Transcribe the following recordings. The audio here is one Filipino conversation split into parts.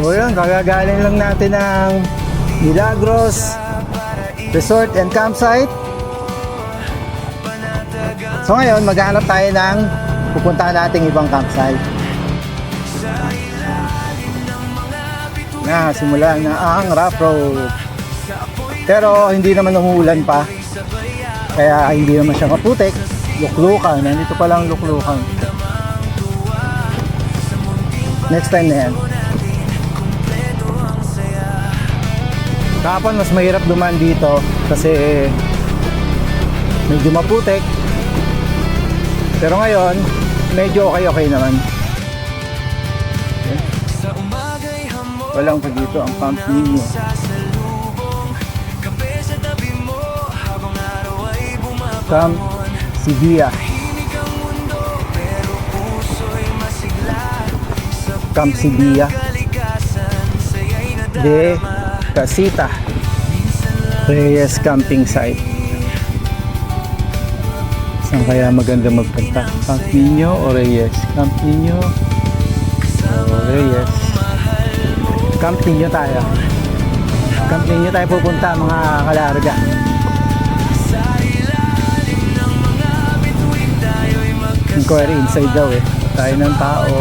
So yun, kagagaling lang natin ng Milagros Resort and Campsite. So ngayon, maghanap tayo ng pupuntahan nating ibang campsite. Simula na ang rough road. Pero hindi naman umuulan pa. Kaya hindi naman siya maputik. Luklukan. Nandito pa lang luklukan. Next time na yan. Kahapon mas mahirap dumaan dito kasi medyo maputik. Pero ngayon, medyo okay naman. Okay. Walang pa dito ang Camp Niño. Camp Sibia. Camp Sibia de Casita Reyes Camping Site. Saan kaya maganda magpunta? Camp Niño o Reyes? Camp Niño o Reyes? Camp Niño tayo. Camp Niño tayo pupunta mga kalarga. Inquiry inside daw eh. Tayo ng tao.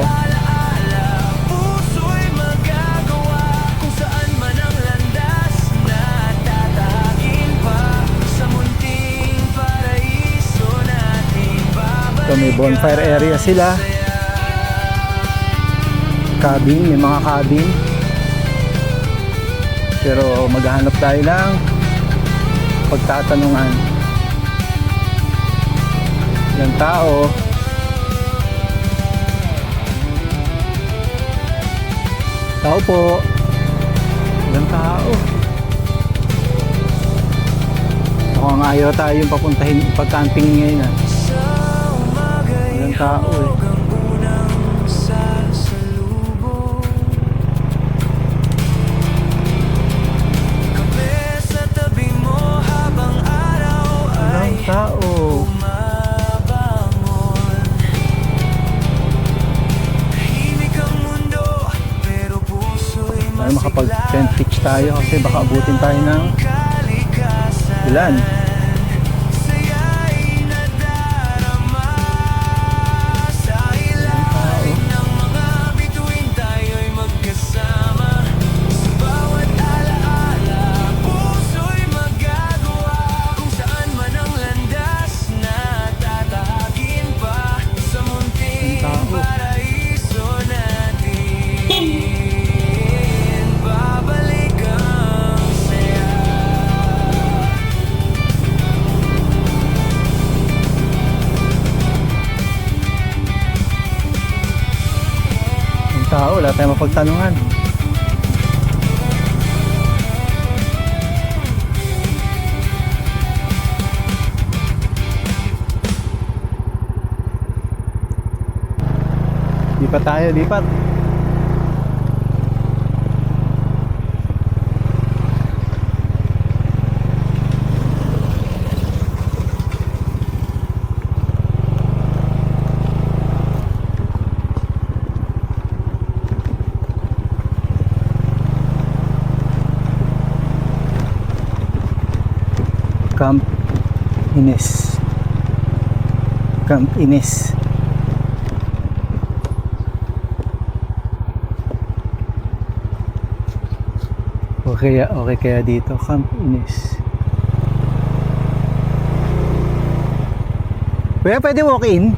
So may bonfire area sila. Cabin, may mga cabin. Pero maghahanap tayo ng pagtatanungan. Ilang tao. Tao po. Ilang tao. Mukhang ayaw tayong papuntahin pag-camping ngayon ah. Ilang tao eh. Ilang tao. Para makapag-tent pitch tayo kasi baka abutin tayo ng ulan. Tao, wala tayong mapagtanungan. Lipat tayo, lipat. Camp Ines. Camp Ines. Okay kaya dito Camp Ines. Kuya, pwede walk in?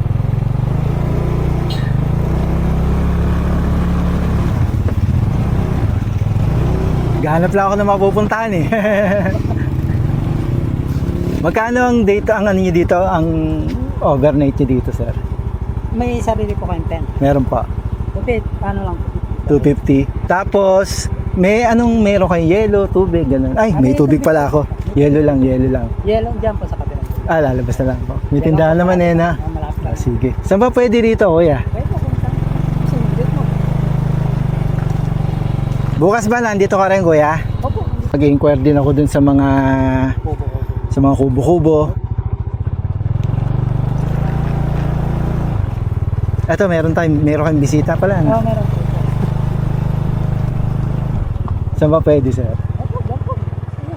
Gahanap lang ako na mapupuntahan eh. Magkano ang date, ang ano niyo dito, ang overnight niyo dito, sir? May sarili po kayong tent. Meron pa. Okay, paano lang po? 250. Tapos, meron kayong yelo, tubig, ganun. Ay, may tubig pala ako. Yelo lang. Yellow dyan po sa kapila. Lalabas na lang po. May tindahan naman eh na. Malapit lang. Sige. Saan ba pwede rito, kuya? Pwede po kung saan. Sinunod mo. Bukas ba nandito ka rin, kuya? Opo. Mag-inquire din ako dun sa mga kubo-kubo. Eto, meron kayong bisita pala. Oo, meron po. Saan ba pwede, sir? Opo, dyan po.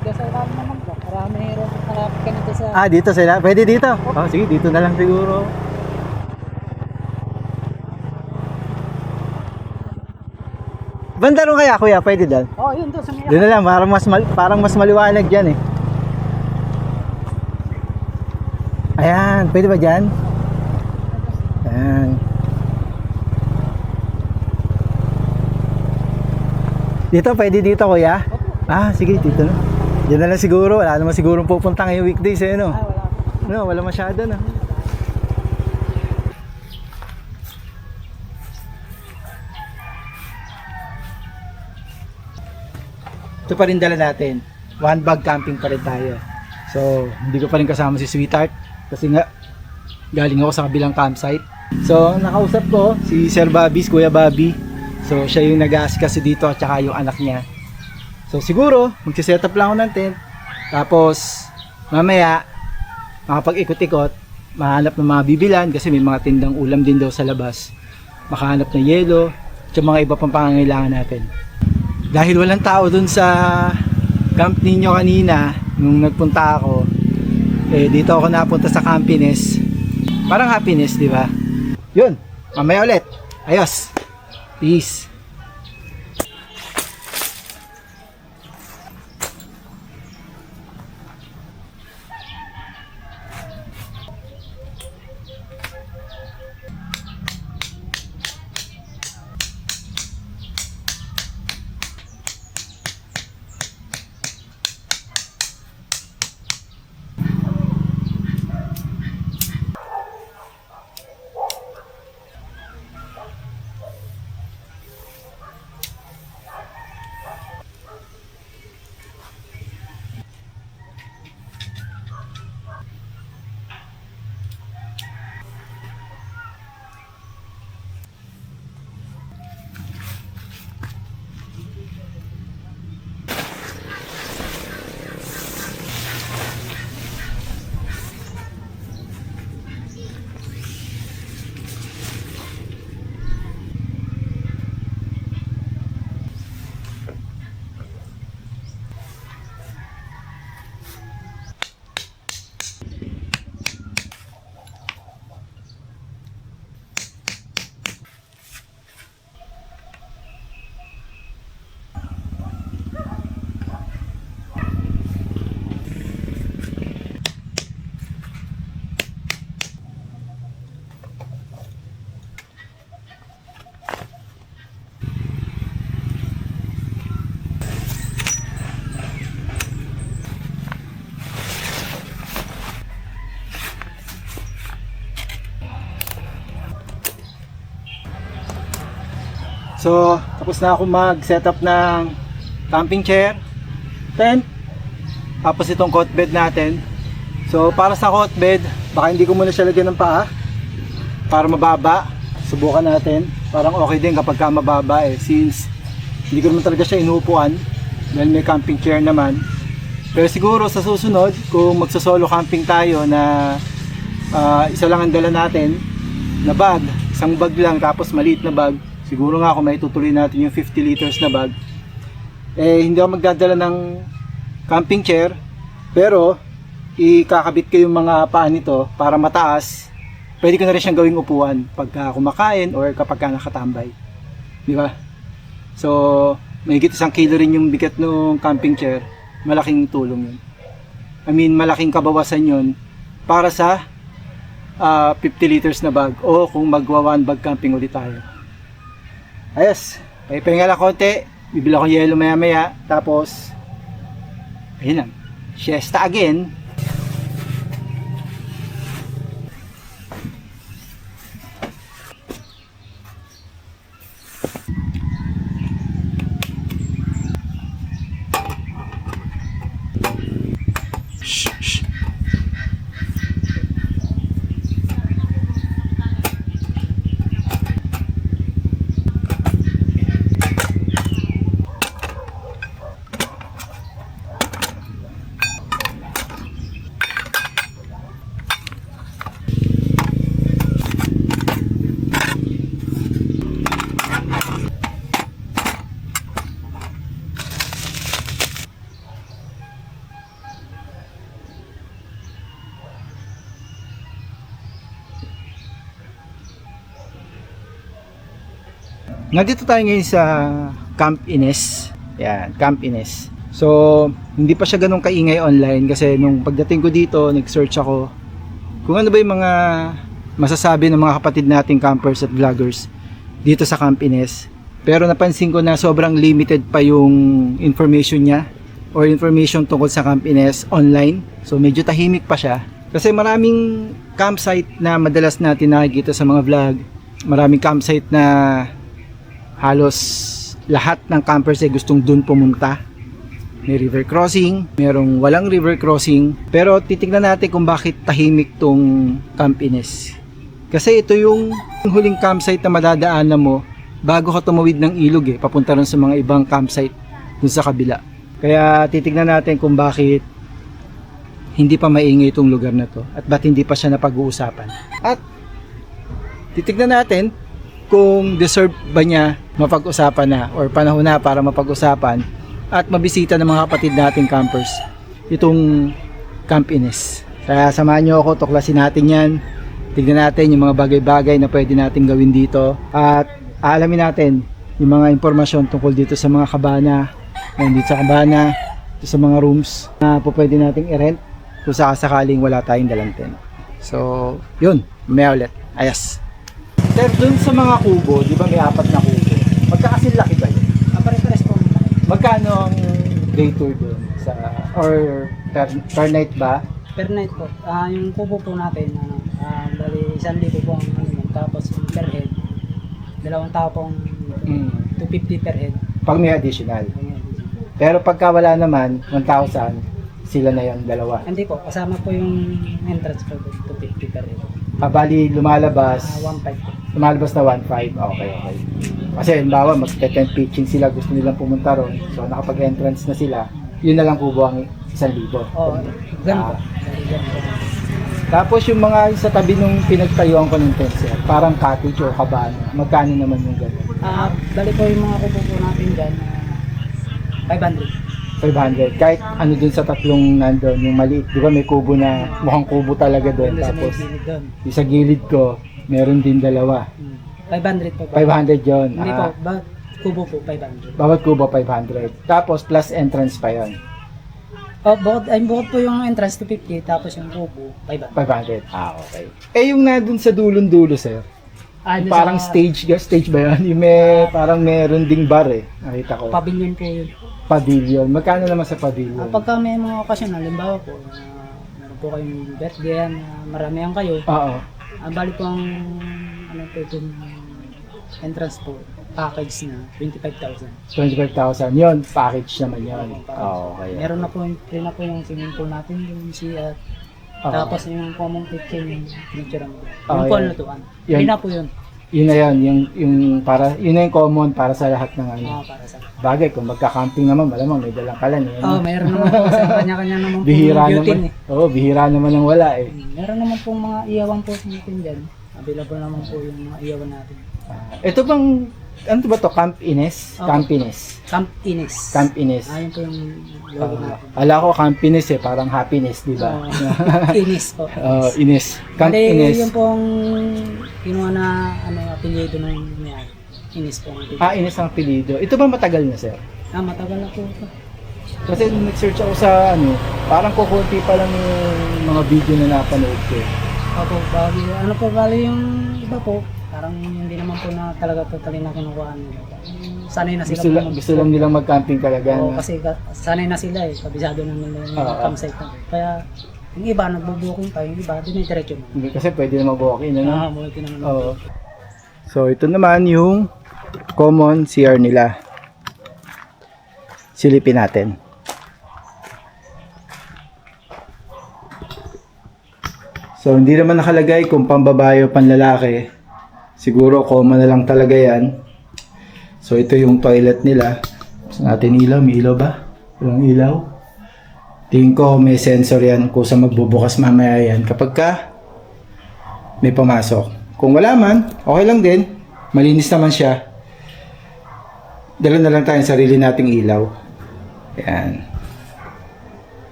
Kasi marami naman po. Marami rin. Marami ka nito sa... Ah, dito sila? Pwede dito? Oh, sige, dito na lang siguro. Banda ron kaya, kuya? Pwede doon? Oh, yun doon sa may... Doon na lang, parang mas maliwanag dyan eh. Ayan, pwede ba dyan? Ayan. Dito, pwede dito, kuya? Opo. Ah, sige, dito na. Diyan na lang siguro, wala naman siguro pupunta ngayong weekdays eh, no? Ah, wala po. No, wala masyado na. Ito pa rin dala natin. One bag camping pa rin tayo. So, hindi ko pa rin kasama si Sweetheart kasi nga galing ako sa kabilang campsite. So, nakausap ko si Sir Bobby, si Kuya Bobby. So, siya yung nag-aasikaso dito at saka yung anak niya. So, siguro, magsiset up lang ako ng tent. Tapos, mamaya, makapag-ikot-ikot, mahanap ng mga bibilan kasi may mga tindang ulam din daw sa labas. Makahanap ng yelo at mga iba pang pangangailangan natin. Dahil walang tao dun sa camp ninyo kanina, nung nagpunta ako, eh dito ako napunta sa Campines. Parang happiness, di ba? Yun, mamaya ulit. Ayos. Peace. So, tapos na ako mag-setup ng camping chair, tent, tapos itong cot bed natin. So, para sa cot bed, baka hindi ko muna siya lagyan ng paa para mababa. Subukan natin. Parang okay din kapag ka mababa eh, since hindi ko naman talaga siya inuupuan dahil may camping chair naman. Pero siguro sa susunod, kung magsa-solo camping tayo na isa lang ang dala natin na bag, isang bag lang tapos maliit na bag, siguro nga kung may tutuloy natin yung 50 liters na bag, eh hindi ako magdadala ng camping chair, pero ikakabit ko yung mga paa nito para mataas. Pwede ko na rin siyang gawing upuan pagka kumakain or kapag ka nakatambay, di ba? So mahigit 1 kilo rin yung bigat ng camping chair. Malaking tulong yun. I mean, malaking kabawasan yun para sa 50 liters na bag o kung magwa one bag camping ulit tayo. Ayos, ay pahinga lang konti, bibili akong yelo maya maya, tapos ayun lang, siesta again. Nandito tayo ngayon sa Camp Ines. Yan, Camp Ines. So, hindi pa siya ganun kaingay online kasi nung pagdating ko dito, nag-search ako kung ano ba yung mga masasabi ng mga kapatid nating campers at vloggers dito sa Camp Ines. Pero napansin ko na sobrang limited pa yung information niya or information tungkol sa Camp Ines online. So, medyo tahimik pa siya. Kasi maraming campsite na madalas natin nakikita sa mga vlog. Maraming campsite na halos lahat ng campers ay gustong dun pumunta. May river crossing, merong walang river crossing. Pero titignan natin kung bakit tahimik tong Camp Ines. Kasi ito yung huling campsite na madadaanan mo bago ka tumawid ng ilog papunta rin sa mga ibang campsite dun sa kabila. Kaya titignan natin kung bakit hindi pa maingay itong lugar na to at ba't hindi pa siya napag-uusapan. At titignan natin kung deserve ba niya mapag-usapan na or panahon na para mapag-usapan at mabisita ng mga kapatid nating campers itong Camp Ines. Kaya samahan nyo ako, tuklasin natin yan. Tignan natin yung mga bagay-bagay na pwede natin gawin dito at aalamin natin yung mga impormasyon tungkol dito sa mga kabana, dito sa kabana, dito sa mga rooms na po pwede nating i-rent kung sakasakaling wala tayong dalang tent. So, yun, may ulit. Ayos. Sir, dun sa mga kubo, di ba may 4 na kubo? Magkakasin laki ba yun? Pare-pares po. Magkano ang day tour dun? Or per night ba? Per night po. Yung kubo po natin, bali 1,000 po ang tapos yung per head, 2 tao pong 250 per head. Pag may additional. Pero pagka wala naman, 1,000, sila na yung dalawa. Hindi po, kasama po yung entrance po, 250 per head. Bali, lumalabas 1.5 po. Lumalabas na 1.5. Okay. Kasi halimbawa, mag-tent pitching sila, gusto nilang pumunta ron. So, nakapag-entrance na sila, yun na lang kubo ang 1,000. Oo, ganun po. Tapos yung mga sa tabi nung pinagtayuan ko ng tent sir, parang cottage o cabana, magkano naman yung gano'n? Bali po yung mga kubo po natin dyan, 500. 500. Kahit ano dun sa tatlong nandun, yung maliit, di ba may kubo na mukhang kubo talaga doon. Doon sa may Tapos gilid doon. yung sa gilid ko, meron din dalawa. 500 po. 500 yun. Hindi po, kubo po, 500. Bawat kubo 500. Tapos plus entrance pa yon. Bukod po yung entrance 250, tapos yung kubo, 500. 500. Okay. Eh yung nandun sa dulong-dulo sir, Doon parang sa stage ba yun? Yung may, parang meron ding bar nakita ko. pavilion po yun. Pavilion. Magkano naman sa pavilion? Pagka may mga okasyon, halimbawa po, meron po kayong birthday, maramihan kayo, Oo. bali po ang po itong entrance po, package na 25,000. 25,000. Yun, package naman yun. Okay. Meron na po yung swimming pool natin, yung CR. Tapos yung common kitchen, yung picture mo. Yung pool lutuan. Yan. Yun na po yun. Yun na yun, yun na yung common para sa lahat ng ano. Para sa Bagay, kung magka-camping naman, malamang may dalang kalan meron naman po kasi kanya-kanya naman po bihira yung beauty naman. Oo, bihira naman ang wala Meron naman pong mga iyawan po sa natin dyan. Available naman po yung mga iyawan natin. Ito bang, ano ba to? Camp Ines? Okay. Camp Ines. Camp Ines. Camp Ines. Yun po yung logo natin. Ala ko Camp Ines parang happiness, di ba? Ines po. Ines. Camp Bali, Ines. yung pong kinuha na apelyido ng may Ines po. Ines ang apelyido. Ito ba matagal na, sir? Matagal na po ito. Kasi nung nag-search ako sa parang kukunti pa lang yung mga video na napanood ko. Opo, bali yung iba po, parang hindi naman po na talaga totally na kinukuhaan nila. Sanay na sila. Gusto lang nilang mag-camping talaga. Oo, kasi sanay na sila kabisado na nila yung campsite na. Kaya yung iba nagbo-booking pa, yung iba dinidiretso mo. Kasi pwede na mag-walk-in, Walk-in naman. Oo. So ito naman yung common CR nila. Silipin natin. So hindi naman nakalagay kung pambabae o panlalaki. Siguro common na lang talaga yan. So ito yung toilet nila. Gusto natin ilaw. May ilaw ba? Walang ilaw. Tingin ko may sensor yan kung sa magbubukas mamaya yan. Kapag ka may pumasok. Kung wala man, okay lang din. Malinis naman siya. Dala na lang tayo ng sarili nating ilaw. Yan.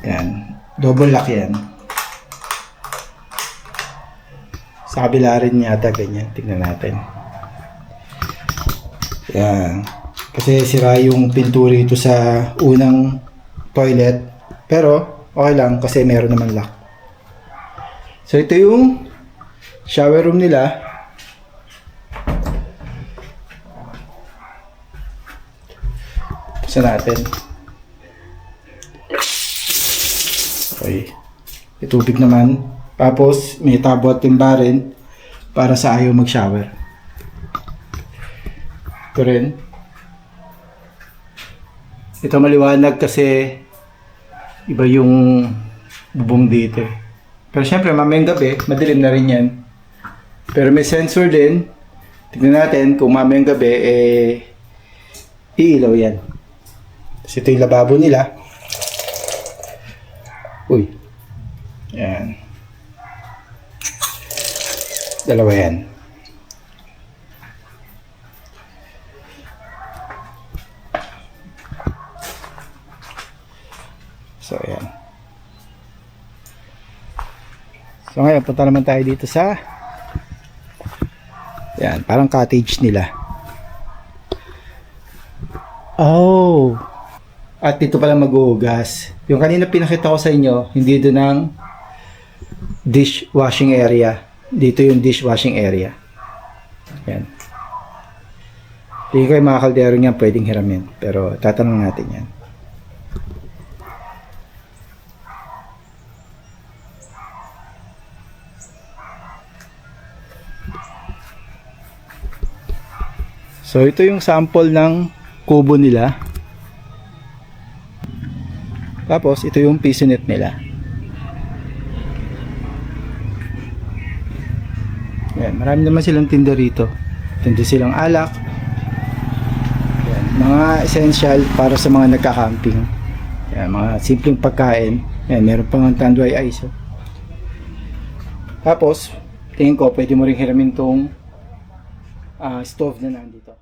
Yan. Double lock yan. Sa kabila rin yata ganyan. Tingnan natin. Yan. Kasi sira yung pintura ito sa unang toilet. Pero okay lang kasi meron naman lock. So ito yung shower room nila. Buksan natin. Okay. May tubig naman. Tapos may tabo at timba rin para sa ayaw mag-shower. Ito rin. Ito maliwanag kasi iba yung bubong dito. Pero syempre mamayang gabi, madilim na rin yan. Pero may sensor din. Tignan natin kung mamayang gabi, iilaw yan. Tapos ito yung lababo nila. Uy. Yan. Dalawa yan. So, ayan. So, ngayon, punta naman tayo dito sa yan, parang cottage nila. Oh! At dito pala maghuhugas. Yung kanina pinakita ko sa inyo, hindi doon ang dishwashing area. Dito yung dishwashing area. Yan. Hindi kayo mga kaldero niyan pwedeng hiramin. Pero tatanong natin yan. So ito yung sample ng kubo nila. Tapos ito yung pisonet nila. Yan, marami naman silang tinda rito. Tinda silang alak. Yan, mga essential para sa mga nagka-camping. Yan, mga simpleng pagkain. Yan, meron pang tanduay ice. Oh. Tapos, tingin ko pwede mo ring hiramin tong stove na nandito.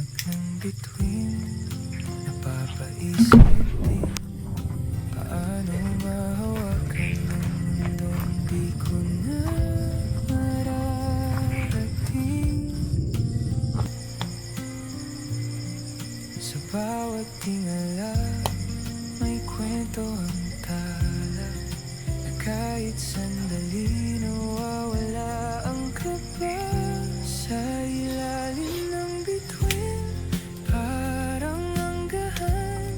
liwanag ng bituin, napapaisip din paano mahawakan ang mundong di ko na mararating. Sa bawat tingala may kwento ang tala, na kahit sandali nawawala ang kaba. Sa ilalim ng bituin, parang anggahan,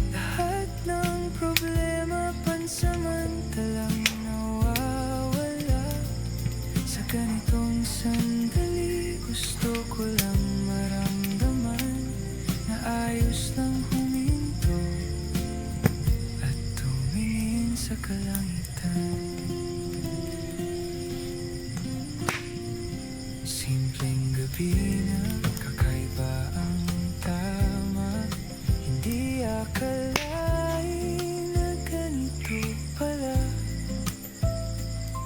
lahat ng problema pansamantalang nawawala. Sa ganitong sandali, gusto ko lang maramdaman na ayos lang huminto at tumingin sa kalangitan. Simpleng gabi na kakaiba ang tama, hindi akalain na ganito pala.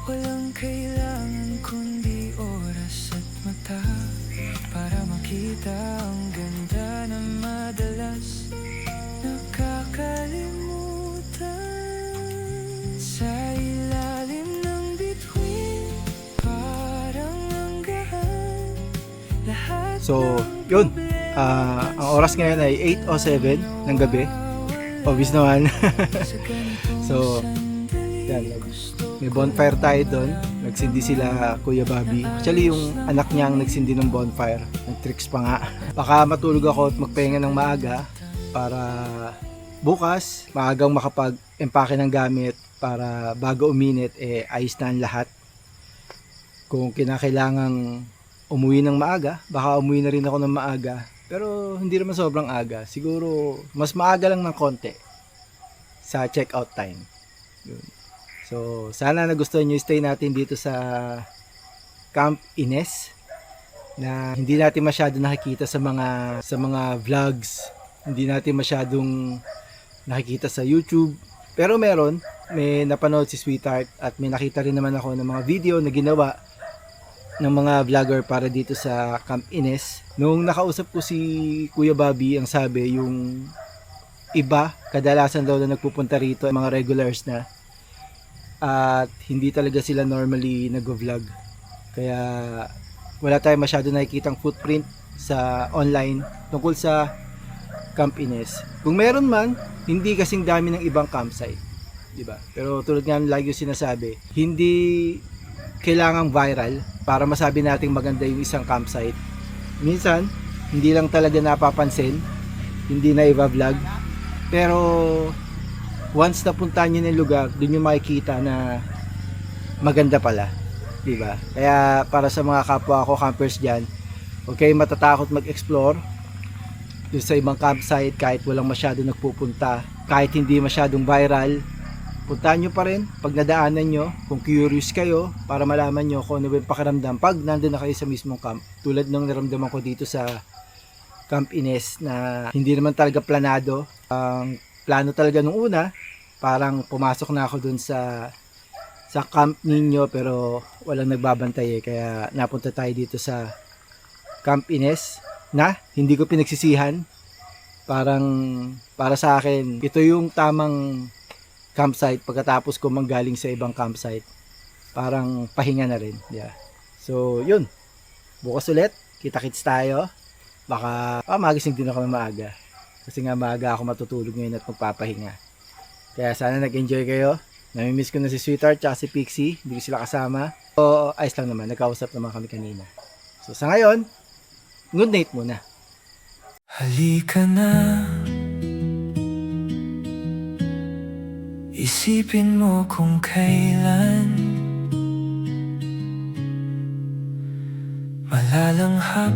Walang kailangan kundi oras at mata para makita ang ganda na madalas nakakalimutan. Sa ilalim ng bituin, parang anggahan, lahat So, ng yun. problema Ang oras ngayon ay 8:07 ng gabi. Obvious naman. So, yan. May bonfire tayo doon. Nagsindi sila Kuya Bobby. Actually, yung anak niya ang nagsindi ng bonfire. Nag-tricks pa nga. Baka matulog ako at magpahinga ng maaga para bukas, maagang makapag-empake ng gamit para bago uminit, ayos na ang lahat. Kung kinakailangang umuwi ng maaga, baka umuwi na rin ako ng maaga. Pero hindi naman sobrang aga. Siguro, mas maaga lang ng konti sa check-out time. Yun. So, sana nagustuhan nyo yung stay natin dito sa Camp Ines na hindi natin masyado nakikita sa mga vlogs, hindi natin masyadong nakikita sa YouTube. Pero may napanood si Sweetheart at may nakita rin naman ako ng mga video na ginawa ng mga vlogger para dito sa Camp Ines. Nung nakausap ko si Kuya Bobby, ang sabi yung iba, kadalasan daw na nagpupunta rito, mga regulars na, at hindi talaga sila normally nag-vlog. Kaya wala tayong masyado nakikitang footprint sa online tungkol sa Camp Ines. Kung meron man, hindi kasing dami ng ibang campsite, di ba? Pero tulad nga lagi yung sinasabi, hindi kailangang viral para masabi nating maganda yung isang campsite. Minsan, hindi lang talaga napapansin, hindi na i-vlog. Pero once napuntahan nyo ng lugar, dun yung makikita na maganda pala, di ba? Kaya para sa mga kapwa ko campers dyan, huwag kayong matatakot mag-explore dun sa ibang campsite kahit walang masyado nagpupunta, kahit hindi masyadong viral. Puntahan nyo pa rin pag nadaanan nyo, kung curious kayo, para malaman nyo kung ano yung pakiramdam pag nandun na kayo sa mismong camp. Tulad ng naramdaman ko dito sa Camp Ines na hindi naman talaga planado. Ang plano talaga nung una, parang pumasok na ako dun sa camp ninyo pero walang nagbabantay kaya napunta tayo dito sa Camp Ines na hindi ko pinagsisihan. Parang para sa akin, ito yung tamang campsite pagkatapos ko manggaling sa ibang campsite. Parang pahinga na rin. Yeah. So, yun. Bukas ulit. Kita-kits tayo. Baka magising din ako ng maaga. Kasi nga maaga ako matutulog ngayon at magpapahinga. Kaya sana nag-enjoy kayo. Namimiss ko na si Sweetheart at si Pixie. Hindi ko sila kasama. So, ayos lang naman. Nagkausap naman kami kanina. So, sa ngayon, good night muna. Halika na, isipin mo kung kailan malalanghap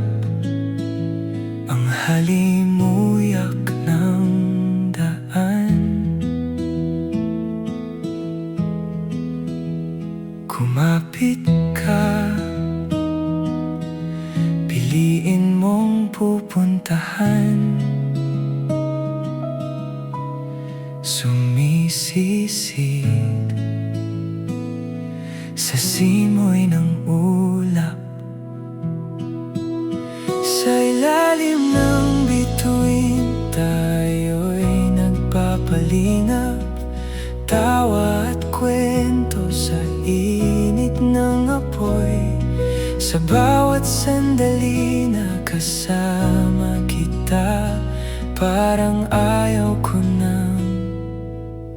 ang halimuyak ng daan. Kumapit ka, piliin mong pupuntahan. Sumisisid sa simoy ng ulap, sa ilalim ng bawat sandali na kasama kita, parang ayaw ko nang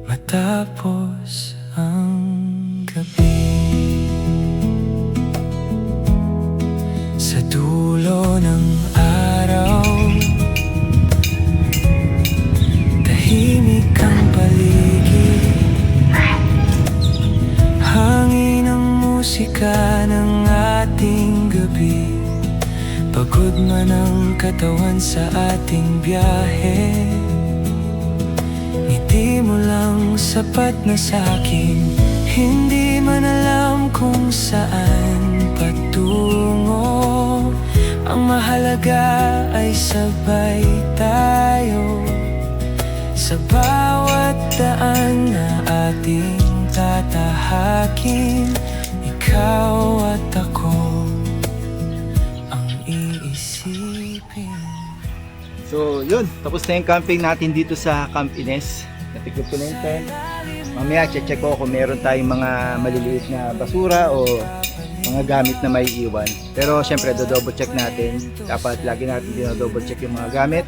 matapos ang gabi. Sa dulo ng araw, tahimik ang paligid, hangin ang musika ng ating gabi. Pagod man ang katawan sa ating biyahe, ngiti mo lang sapat na sa'kin. Hindi man alam kung saan patungo, ang mahalaga ay sabay tayo. Sa bawat daan na ating tatahakin, ikaw at ako ang iisipin. So yun, tapos na yung camping natin dito sa Camp Ines. Natikip ko na yung tent. Mamaya check ko kung meron tayong mga maliliit na basura o mga gamit na may iwan. Pero syempre double check natin. Dapat lagi natin double check yung mga gamit.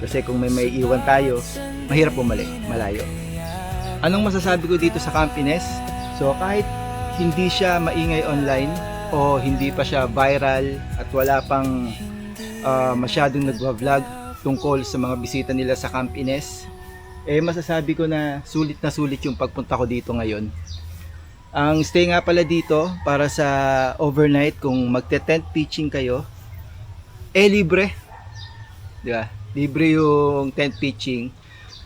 Kasi kung may iwan tayo, mahirap bumalik, malayo. Anong masasabi ko dito sa Camp Ines? So kahit hindi siya maingay online o hindi pa siya viral at wala pang masyadong nagwa-vlog tungkol sa mga bisita nila sa Camp Ines, masasabi ko na sulit yung pagpunta ko dito ngayon. Ang stay nga pala dito para sa overnight, kung magte-tent pitching kayo, libre. Di ba? Libre yung tent pitching.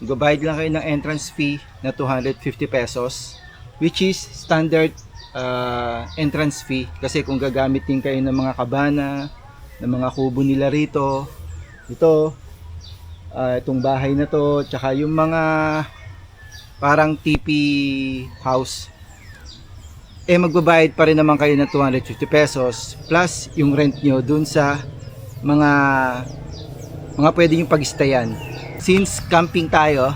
Magbabayad lang kayo ng entrance fee na 250 pesos, which is standard entrance fee. Kasi kung gagamit din kayo ng mga kabana, ng mga kubo nila rito, ito, itong bahay na to, tsaka yung mga parang tipi house, magbabayad pa rin naman kayo ng 250 pesos plus yung rent nyo dun sa mga pwede yung pag-stayan. Since camping tayo,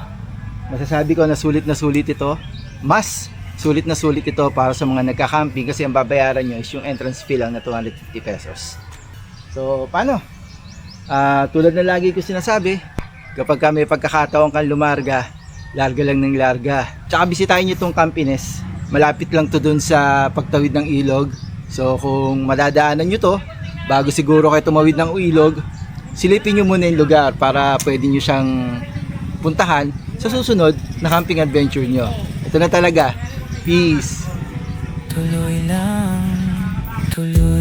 masasabi ko na sulit ito. Mas sulit na sulit ito para sa mga nagka-camping kasi ang babayaran nyo is yung entrance fee lang na 250 pesos. So paano? Tulad na lagi ko sinasabi, kapag may pagkakataon kang lumarga, larga lang ng larga. Tsaka bisitahin nyo itong Camp Ines. Malapit lang to dun sa pagtawid ng ilog. So kung madadaanan nyo to, bago siguro kayo tumawid ng ilog, silipin nyo muna yung lugar para pwede nyo siyang puntahan sa susunod na camping adventure nyo. Ito na talaga. Peace! Tuloy lang, tuloy